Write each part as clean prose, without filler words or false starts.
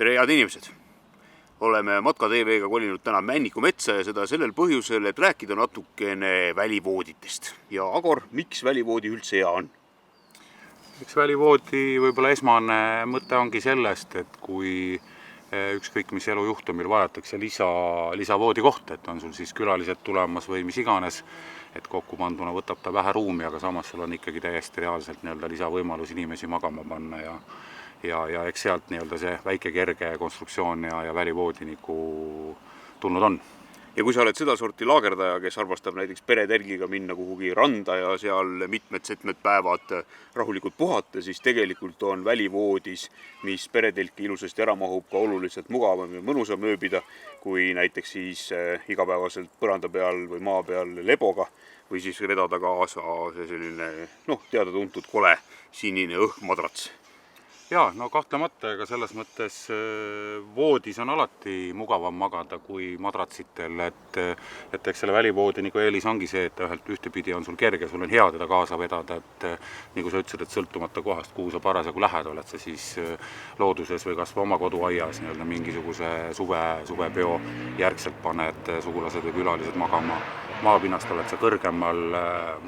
Tere, head inimesed! Oleme Matka TV-ga kolinud täna Männiku metsa ja seda sellel põhjusel, et rääkida natukene välivooditest. Ja Agor, miks välivoodi üldse hea on? Eks välivoodi võib-olla esmane mõte ongi sellest, et kui ükskõik mis elujuhtumil vajatakse lisavoodi kohta, et on sul siis külalised tulemas või mis iganes, et kokku panduna võtab ta vähe ruumi, aga samas sul on ikkagi täiesti reaalselt lisavõimalus inimesi magama panna ja eks sealt see väike kerge konstruktsioon ja välivoodi nagu tulnud on. Ja kui sa oled seda sorti laagerdaja, kes armastab näiteks peretelgiga minna kuhugi randa ja seal mitmed päevad rahulikult puhata, siis tegelikult on välivoodis, mis peretelki ilusasti ära mahub, ka oluliselt mugavam ja mõnusam ööbida, kui näiteks siis igapäevaselt põranda peal või maa peal leboga või siis vedada kaasa selline teada-tuntud kole sinine õhkmadrats. Jaa, kahtlemata, ega selles mõttes voodis on alati mugavam magada kui madratsitel, et eks selle välivoodi nagu eelis ongi see, et ühtepidi on sul kerge, sul on hea teda kaasa vedada, et nagu sa ütlesid, et sõltumata kohast, kuhu sa parasjagu lähed, oled sa siis looduses või kas või oma koduaias mingisuguse suvepeo järgselt paned sugulased või külalised magama. Maapinnast oled sa kõrgemal,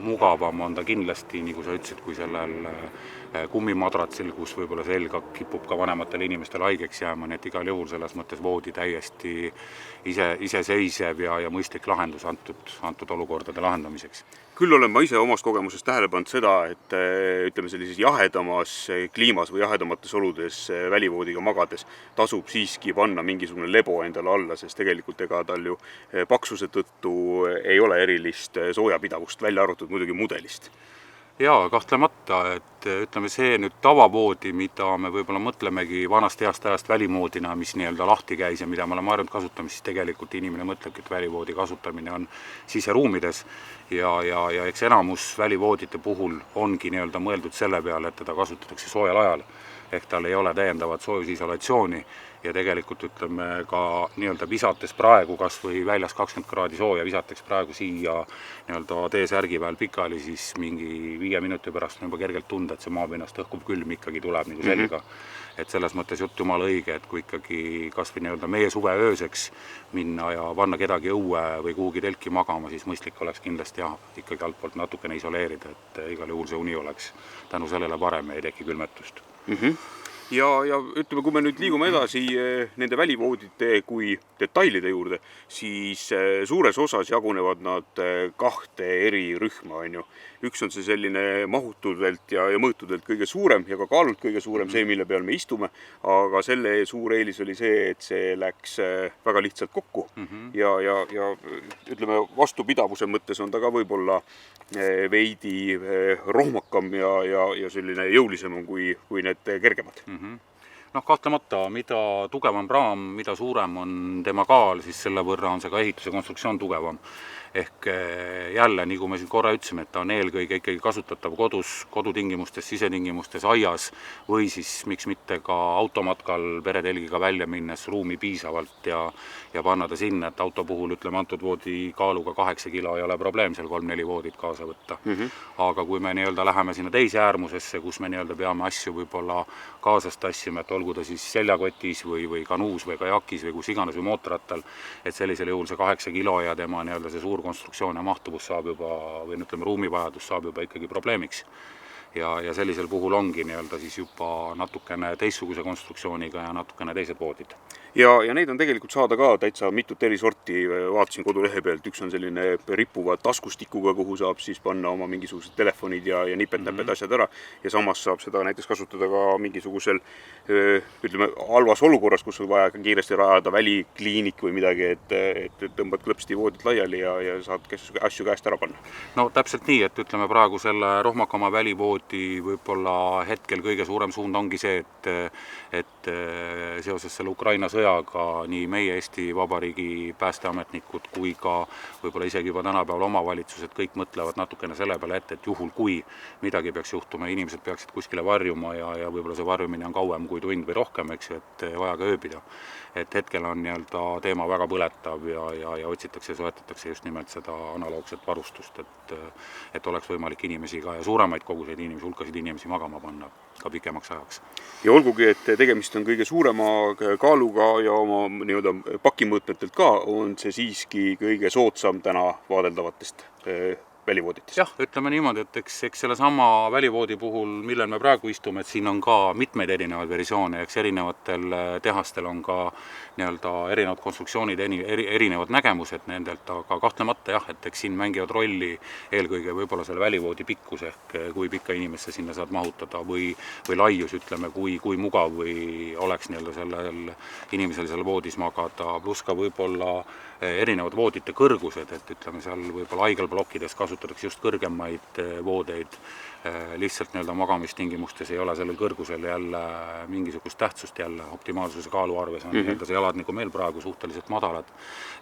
mugavam on ta kindlasti, nagu sa ütlesid, kui sellel kummimadratsil, kus võib-olla selga kipub ka vanematele inimestele haigeks jääma, nii et igal juhul selles mõttes voodi täiesti iseseisev ja mõistlik lahendus antud olukordade lahendamiseks. Küll olen ma ise omast kogemusest tähele pannud seda, et ütleme sellises jahedamas kliimas või jahedamates oludes välivoodiga magades tasub siiski panna mingisugune lebo endale alla, sest tegelikult ega tal ju paksuse tõttu ei ole erilist soojapidavust, välja arvatud muidugi mudelist. Jaa, kahtlemata, et ütleme see nüüd tavavoodi, mida me võib-olla mõtlemegi vanast heast ajast välimoodina, mis lahti käis ja mida me oleme harjunud kasutama, siis tegelikult inimene mõtlebki, et välivoodi kasutamine on siseruumides ja eks enamus välivoodite puhul ongi mõeldud selle peale, et teda kasutatakse soojal ajal. Ehk tal ei ole täiendavat soojusisolatsiooni ja tegelikult ütleme ka visates praegu kas või väljas 20 kraadi sooja, visatakse praegu siia T-särgi peal pikali, siis mingi 5 minuti pärast on juba kergelt tunda, et see maapinnast õhkuv külm ikkagi tuleb nagu selga. Et selles mõttes jutt jumala õige, et kui ikkagi kas või meie suveööseks minna ja panna kedagi õue või kuhugi telki magama, siis mõistlik oleks kindlasti ikkagi altpoolt natukene isoleerida, et igal juhul see uni oleks tänu sellele parem ja ei teki külmetust. Ja ütleme, kui me nüüd liigume edasi nende välivoodite kui detailide juurde, siis suures osas jagunevad nad kahte eri rühma. Üks on see selline mahutudelt ja mõõtudelt kõige suurem ja ka kaalult kõige suurem, see, mille peal me istume, aga selle suur eelis oli see, et see läks väga lihtsalt kokku ja ütleme, vastupidavuse mõttes on ta ka võib-olla veidi rohmakam ja selline jõulisem kui need kergemad. Kahtlemata, mida tugevam raam, mida suurem on tema kaal, siis selle võrra on see ka ehituse konstruktsioon tugevam. Ehk jälle, nagu me siin korra ütlesime, et ta on eelkõige ikkagi kasutatav kodutingimustes, sisetingimustes, aias või siis miks mitte ka automatkal peretelgiga välja minnes ruumi piisavalt ja panna ta sinna, et auto puhul ütleme antud voodi kaaluga 8 kilo ei ole probleem seal 3-4 voodit kaasa võtta. Aga kui me läheme sinna teise äärmusesse, kus me peame asju võib-olla kaasas tassima, et olgu ta siis seljakotis või kanuus või kajakis või kus iganes või mootorrattal, et sellisel juhul see 8 kilo ja tema see suur konstruktsioon ja mahtuvus saab juba, või ütleme ruumivajadus saab juba ikkagi probleemiks. Ja sellisel puhul ongi siis juba natukene teistsuguse konstruktsiooniga ja natukene teised voodid. Ja neid on tegelikult saada ka täitsa mitut eri sorti, vaatasin kodulehe pealt, üks on selline rippuva taskustikuga, kuhu saab siis panna oma mingisugused telefonid ja nipet-näpet asjad ära ja samas saab seda näiteks kasutada ka mingisugusel ütleme, halvas olukorras, kus on vaja kiiresti rajada välikliinik või midagi, et tõmbad klõpsti voodit laiali ja saad asju käest ära panna. Täpselt nii, et ütleme praegu selle rohmakama välivoodi võib-olla hetkel kõige suurem suund ongi see, et seoses selle Ukraina sõjaga nii meie Eesti Vabariigi päästeametnikud kui ka võib-olla isegi juba tänapäeval omavalitsused kõik mõtlevad natukene selle peale ette, et juhul kui midagi peaks juhtuma, inimesed peaksid kuskile varjuma ja võib-olla see varjumine on kauem kui tund või rohkem, eks, et vaja ka ööbida. Et hetkel on teema väga põletav ja otsitakse ja soetatakse just nimelt seda analoogset varustust, et oleks võimalik inimesi ka ja suuremaid koguseid inimesi, hulkasid inimesi magama panna. ka pikemaks ajaks. Ja olgugi, et tegemist on kõige suurema kaaluga ja oma nii-öelda pakimõõtmetelt ka, on see siiski kõige soodsam täna vaadeldavatest välivooditest. Jah, ütleme niimoodi, et eks selle sama välivoodi puhul, millel me praegu istume, et siin on ka mitmeid erinevaid versioone, eks erinevatel tehastel on ka nii-öelda erinevad konstruktsioonid, erinevad nägemused nendelt, aga kahtlemata jah, et eks siin mängivad rolli eelkõige võib-olla selle välivoodi pikkus ehk kui pikka inimesse sinna saad mahutada või laius, ütleme, kui mugav või oleks nii-öelda sellel inimesel seal voodis magada, pluss ka võib-olla erinevad voodite kõrgused, et ütleme seal võib-olla haigelblokkides kasutatakse just kõrgemaid voodeid, lihtsalt nii-öelda magamistingimustes ei ole sellel kõrgusel jälle mingisugust tähtsust jälle optimaalsuse kaalu arves on nii-öelda see jalad nagu meil praegu suhteliselt madalad.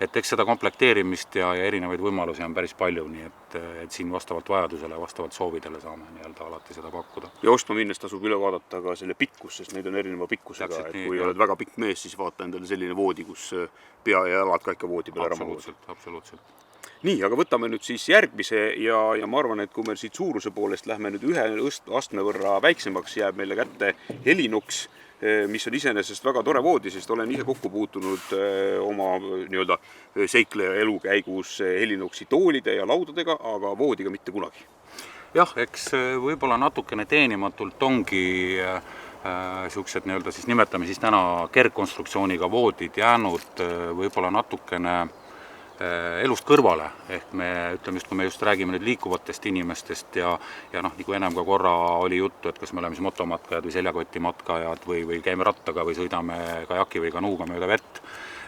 Et eks seda komplekteerimist ja erinevaid võimalusi on päris palju, nii et siin vastavalt vajadusele, vastavalt soovidele saame nii-öelda alati seda pakkuda. Ja ostma minnes tasub üle vaadata ka selle pikkus, sest neid on erineva pikkusega, et kui oled väga pikk mees, siis vaata endale selline voodi, kus pea ja jalad ka ikka voodi peale ära mahuvad. Absoluutselt. Nii, aga võtame nüüd siis järgmise ja ma arvan, et kui me siit suuruse poolest lähme nüüd ühe astme võrra väiksemaks, jääb meile kätte Helinox, mis on iseenesest väga tore voodi, sest olen ise kokku puutunud oma nii-öelda seikleja elu käigus Helinoxi toolide ja laudadega, aga voodiga mitte kunagi. Jah, eks võib-olla natukene teenimatult ongi siuksed nii-öelda siis nimetame siis täna kergkonstruktsiooniga voodid jäänud võib-olla natukene elust kõrvale, ehk me ütleme just, kui me just räägime nüüd liikuvatest inimestest ja noh, nagu ennem ka korra oli juttu, et kas me oleme siis motomatkajad või seljakotimatkajad või käime rattaga või sõidame kajaki või kanuuga mööda vett,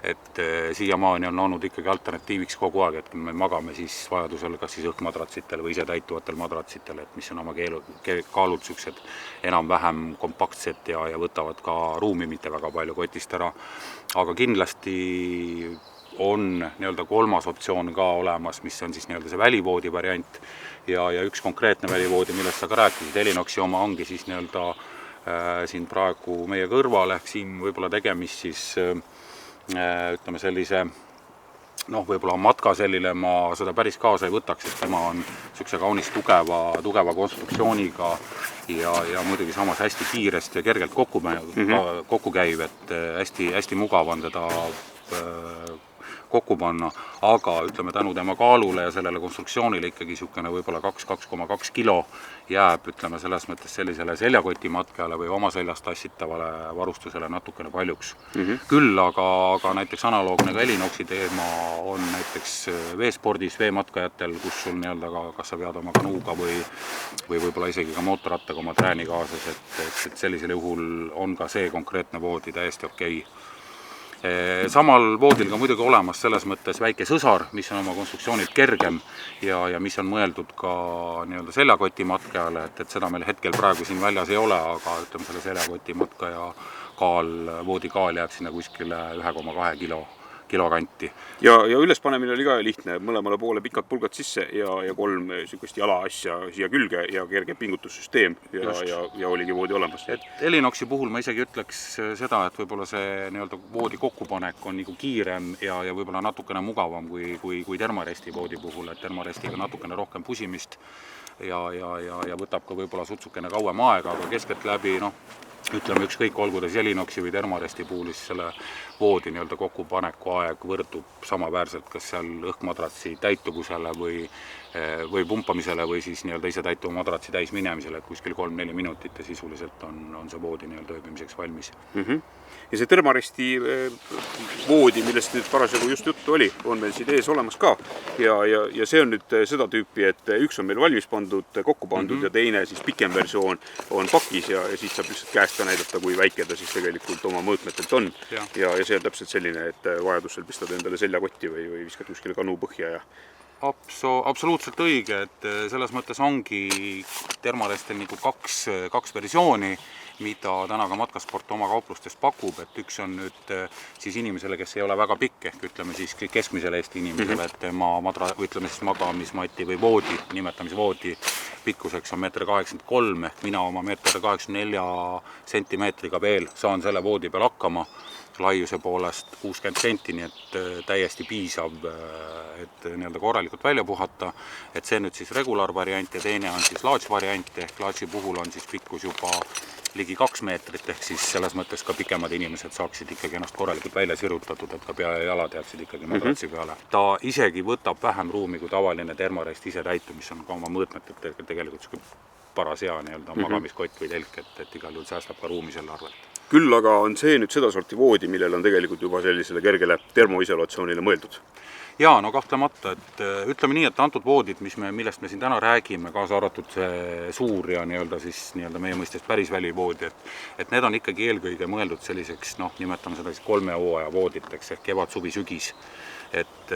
et siiamaani on olnud ikkagi alternatiiviks kogu aeg, et kui me magame siis vajadusel kas siis õhkmadratsitel või ise täituvatel madratsitel, et mis on oma kaalud siuksed enam-vähem kompaktsed ja võtavad ka ruumi mitte väga palju kotist ära, aga kindlasti on nii-öelda kolmas optsioon ka olemas, mis on siis nii-öelda see välivoodi variant ja üks konkreetne välivoodi, millest sa ka rääkisid, Helinoxi oma ongi siis nii-öelda siin praegu meie kõrval, ehk siin võib-olla tegemist siis ütleme sellise võib-olla matkasellile ma seda päris kaasa ei võtaks, et tema on niisuguse kaunis tugeva konstruktsiooniga ja muidugi samas hästi kiiresti ja kergelt kokku käiv, et hästi mugav on teda kokku panna, aga ütleme tänu tema kaalule ja sellele konstruktsioonile ikkagi niisugune võib-olla 2,2 kilo jääb, ütleme selles mõttes sellisele seljakotimatkajale või oma seljast tassitavale varustusele natukene paljuks. Küll aga näiteks analoogne ka Helinoxi teema on näiteks veespordis, veematkajatel, kus sul nii-öelda ka, kas sa vead oma kanuuga või võib-olla isegi ka mootorrattaga oma trääni kaasas, et sellisel juhul on ka see konkreetne voodi täiesti okei. Samal voodil ka muidugi olemas selles mõttes väike sõsar, mis on oma konstruktsioonilt kergem ja mis on mõeldud ka nii-öelda seljakotimatkajale, et seda meil hetkel praegu siin väljas ei ole, aga ütleme selle seljakotimatkaja voodi kaal jääb sinna kuskile 1,2 kilo kanti. Ja ülespanemine oli ka lihtne, mõlemale poole pikad pulgad sisse ja 3 sükest jala asja siia külge ja kerge pingutussüsteem ja oligi voodi olemas. Et Helinoxi puhul ma isegi ütleks seda, et võib-olla see nii-öelda voodi kokkupanek on nagu kiirem ja võib-olla natukene mugavam kui Thermaresti voodi puhul, et Thermarestiga natukene rohkem pusimist ja võtab ka võib-olla sutsukene kauem aega, aga keskeltläbi ütleme ükskõik, olgu ta Helinoxi või Thermaresti puhul, siis selle voodi nii-öelda kokkupaneku aeg võrdub samaväärselt kas seal õhkmadratsi täituvusele või pumpamisele või siis nii-öelda ise täituva madratsi täis minemisele, et kuskil 3-4 minutit ja sisuliselt on see voodi nii-öelda ööbimiseks valmis. Ja see Thermaresti voodi, millest nüüd parasjagu just juttu oli, on meil siin ees olemas ka ja see on nüüd seda tüüpi, et üks on meil valmis pandud, kokku pandud ja teine siis pikem versioon on pakis ja siis saab lihtsalt käest ka näidata, kui väike ta siis tegelikult oma mõõtmetelt on ja see on täpselt selline, et vajadusel pistad endale seljakotti või viskad kuskile kanuu põhja ja Absoluutselt õige, et selles mõttes ongi Thermarestel nagu kaks versiooni, mida täna ka Matkasport oma kauplustes pakub, et üks on nüüd siis inimesele, kes ei ole väga pikk, ehk ütleme siis keskmisele Eesti inimesele, et tema ütleme siis magamismati või voodi, nimetamisvoodi pikkuseks on 1,83 m, ehk mina oma 1,84 sentimeetriga veel saan selle voodi peal hakkama, laiuse poolest 60 senti, nii et täiesti piisav, et nii-öelda korralikult välja puhata. Et see nüüd siis regular variant ja teine on siis laats variant, ehk laatsi puhul on siis pikkus juba ligi 2 meetrit, ehk siis selles mõttes ka pikemad inimesed saaksid ikkagi ennast korralikult välja sirutatud, et ka pea ja jalad jääksid ikkagi madratsi peale. Ta isegi võtab vähem ruumi kui tavaline Thermarest isetäitu, mis on ka oma mõõtmetelt tegelikult paras hea magamiskott või telk, et igal juhul säästab ka ruumi selle arvelt. Küll aga on see nüüd seda sorti voodi, millel on tegelikult juba sellisele kergele termoisolatsioonile mõeldud. Jaa, no kahtlemata, et ütleme nii, et antud voodid, millest me siin täna räägime, kaasa arvatud see suur ja meie mõistes päris välivoodi, et need on ikkagi eelkõige mõeldud selliseks, nimetame seda 3 hooaja vooditeks ehk kevad, suvi, sügis. Et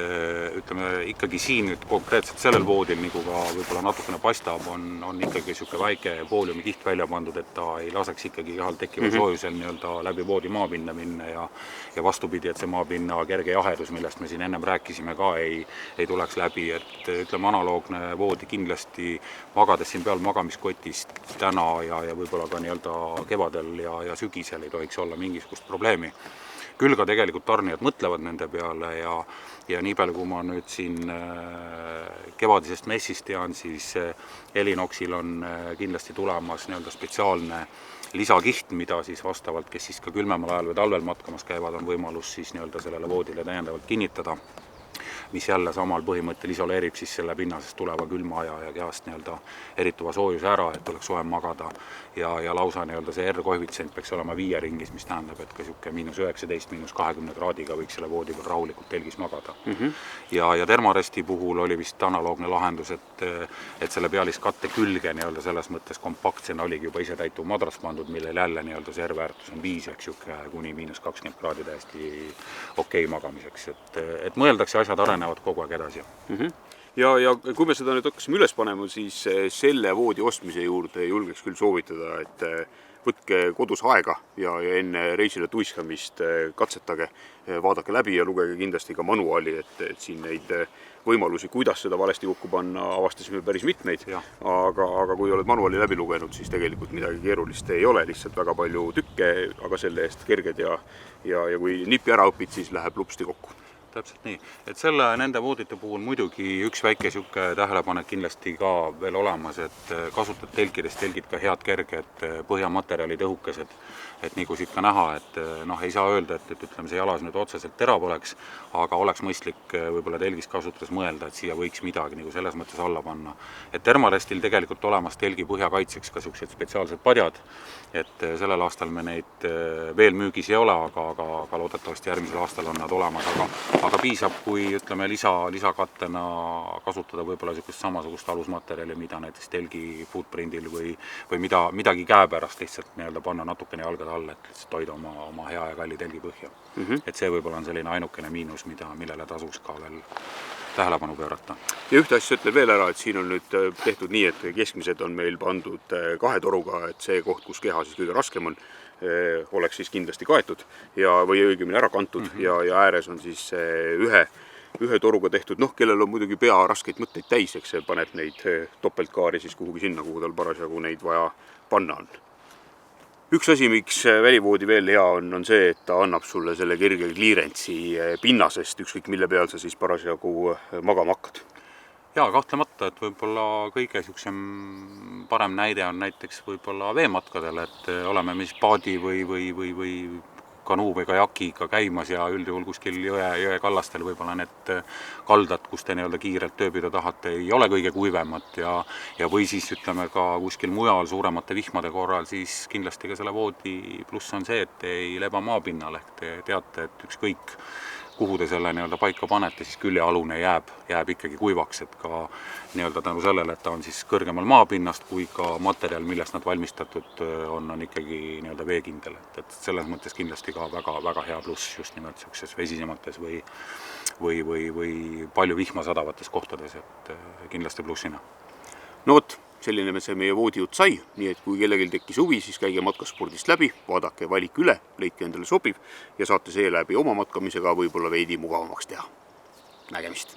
ütleme ikkagi siin nüüd konkreetselt sellel voodil, nagu ka võib-olla natukene paistab, on ikkagi selline väike fooliumi kiht välja pandud, et ta ei laseks ikkagi kahel tekkival soojusel läbi voodi maapinna minna ja vastupidi, et see maapinna kerge jahedus, millest me siin ennem rääkisime ka, ei tuleks läbi, et ütleme analoogne voodi kindlasti magades siin peal magamiskotist täna ja võib-olla ka kevadel ja sügisel ei tohiks olla mingisugust probleemi. Küll ka tegelikult tarnijad mõtlevad nende peale ja nii palju, kui ma nüüd siin kevadisest messist tean, siis Elinoxil on kindlasti tulemas spetsiaalne lisakiht, mida siis vastavalt, kes siis ka külmemal ajal või talvel matkamas käivad, on võimalus siis sellele voodile täiendavalt kinnitada, mis jälle samal põhimõttel isoleerib siis selle pinnasest tuleva külma ja kehast erituva soojuse ära, et oleks soem magada ja lausa see R-koefitsient peaks olema 5 ringis, mis tähendab, et ka -19, -20 kraadiga võiks selle voodi peal rahulikult telgis magada. Ja Thermaresti puhul oli vist analoogne lahendus, et selle pealiskatte külge selles mõttes kompaktsena oligi juba isetäituv madras pandud, millel jälle see R-väärtus on 5 ehk kuni -20 kraadi täiesti okei magamiseks, et mõeldakse asjad arenevad kogu aeg edasi. Ja kui me seda nüüd hakkasime üles panema, siis selle voodi ostmise juurde julgeks küll soovitada, et võtke kodus aega ja enne reisile tuiskamist katsetage, vaadake läbi ja lugege kindlasti ka manuaali, et siin neid võimalusi, kuidas seda valesti kokku panna, avastasime päris mitmeid, aga kui oled manuaali läbi lugenud, siis tegelikult midagi keerulist ei ole, lihtsalt väga palju tükke, aga selle eest kerged ja kui nipi ära õpid, siis läheb lupsti kokku. Täpselt nii, et nende voodite puhul muidugi üks väike tähelepanek kindlasti ka veel olemas, et kasutad telgid ka head kerged põhjamaterjalid õhukesed, et nagu siit ka näha, et ei saa öelda, et ütleme, see jalas nüüd otseselt terav oleks, aga oleks mõistlik võib-olla telgis kasutades mõelda, et siia võiks midagi nagu selles mõttes alla panna. Et Thermarestil tegelikult olemas telgi põhjakaitseks ka sellised spetsiaalsed padjad, et sellel aastal me neid veel müügis ei ole, aga loodetavasti järgmisel aastal on nad olemas, aga piisab, kui ütleme lisakattena kasutada võib-olla samasugust alusmaterjali, mida näiteks telgi footprindil või midagi käepärast lihtsalt panna natukene jalgade alla, et lihtsalt hoida oma hea ja kalli telgi põhja. Et see võib-olla on selline ainukene miinus, millele tasuks ka veel tähelepanu pöörata. Ja ühte asja ütleb veel ära, et siin on nüüd tehtud nii, et keskmised on meil pandud 2 toruga, et see koht, kus keha siis kõige raskem on, oleks siis kindlasti kaetud või õigemini ära kantud ja ääres on siis ühe toruga tehtud, kellel on muidugi pea raskeid mõtteid täis, eks see paneb neid topeltkaari siis kuhugi sinna, kuhu tal parasjagu neid vaja panna on. Üks asi, miks välivoodi veel hea on see, et ta annab sulle selle kerge kliirentsi pinnasest, ükskõik mille peal sa siis parasjagu magama hakkad. Jaa, kahtlemata, et võib-olla kõige parem näide on näiteks võib-olla veematkadel, et oleme mis paadi või kanuu või kajakiga käimas ja üldjuhul kuskil jõe kallastel võib-olla need kaldad, kus te kiirelt tööbida tahate, ei ole kõige kuivemad ja või siis ütleme ka kuskil mujal suuremate vihmade korral, siis kindlasti ka selle voodi pluss on see, et ei leba maapinnal, ehk te teate, et ükskõik kuhu te selle paika panete, siis küljealune jääb ikkagi kuivaks, et ka tänu sellele, et ta on siis kõrgemal maapinnast, kui ka materjal, millest nad valmistatud on ikkagi veekindel, et selles mõttes kindlasti ka väga hea pluss just nimelt sellises vesisemates või palju vihma sadavates kohtades, et kindlasti plussina. No vot, selline see meie voodijutt sai, nii et kui kellelgi tekkis huvi, siis käige matkaspordist läbi, vaadake valik üle, leidke endale sobiv ja saate seeläbi oma matkamisega võib-olla veidi mugavamaks teha. Nägemist!